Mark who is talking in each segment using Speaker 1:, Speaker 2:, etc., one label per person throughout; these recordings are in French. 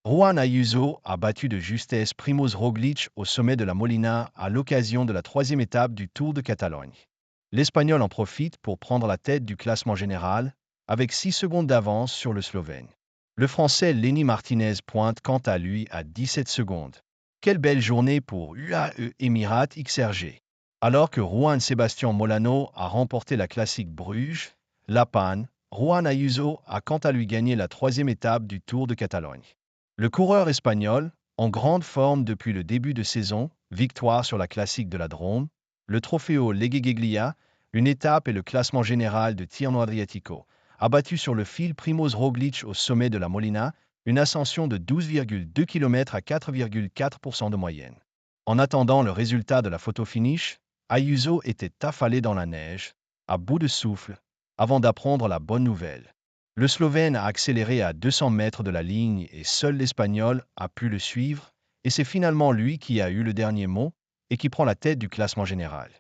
Speaker 1: Juan Ayuso a battu de justesse Primoz Roglic au sommet de la Molina à l'occasion de la troisième étape du Tour de Catalogne. L'Espagnol en profite pour prendre la tête du classement général, avec 6 secondes d'avance sur le Slovène. Le Français Lenny Martinez pointe quant à lui à 17 secondes. Quelle belle journée pour UAE Emirates XRG. Alors que Juan Sebastián Molano a remporté la classique Bruges, La Panne, Juan Ayuso a quant à lui gagné la troisième étape du Tour de Catalogne. Le coureur espagnol, en grande forme depuis le début de saison, victoire sur la classique de la Drôme, le Trofeo Leguegeglia, une étape et le classement général de Tirno Adriatico, a battu sur le fil Primoz Roglic au sommet de la Molina, une ascension de 12,2 km à 4,4% de moyenne. En attendant le résultat de la photo finish, Ayuso était affalé dans la neige, à bout de souffle, avant d'apprendre la bonne nouvelle. Le Slovène a accéléré à 200 mètres de la ligne et seul l'Espagnol a pu le suivre, et c'est finalement lui qui a eu le dernier mot et qui prend la tête du classement général.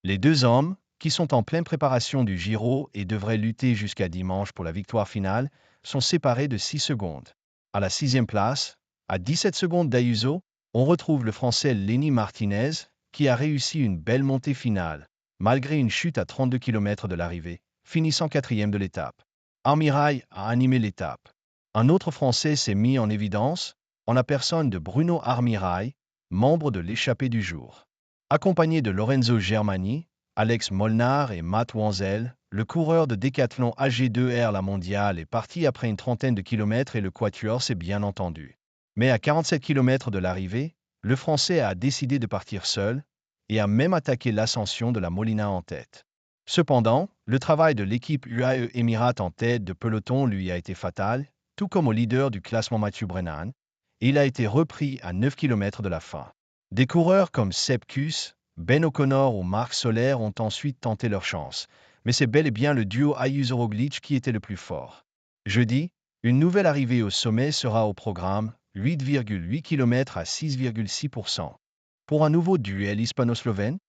Speaker 1: Les deux hommes, qui sont en pleine préparation du Giro et devraient lutter jusqu'à dimanche pour la victoire finale, sont séparés de 6 secondes. À la sixième place, à 17 secondes d'Ayuso, on retrouve le Français Lenny Martinez, qui a réussi une belle montée finale, malgré une chute à 32 km de l'arrivée, finissant quatrième de l'étape. Armirail a animé l'étape. Un autre Français s'est mis en évidence, en la personne de Bruno Armirail, membre de l'échappée du jour. Accompagné de Lorenzo Germani, Alex Molnar et Matt Wanzel, le coureur de décathlon AG2R La Mondiale est parti après une trentaine de kilomètres et le quatuor s'est bien entendu. Mais à 47 km de l'arrivée, le Français a décidé de partir seul et a même attaqué l'ascension de la Molina en tête. Cependant, le travail de l'équipe UAE Emirates en tête de peloton lui a été fatal, tout comme au leader du classement Mathieu Brennan, et il a été repris à 9 km de la fin. Des coureurs comme Sepp Kuss, Ben O'Connor ou Marc Soler ont ensuite tenté leur chance, mais c'est bel et bien le duo Ayuso-Roglic qui était le plus fort. Jeudi, une nouvelle arrivée au sommet sera au programme, 8,8 km à 6,6%. Pour un nouveau duel hispano-slovène,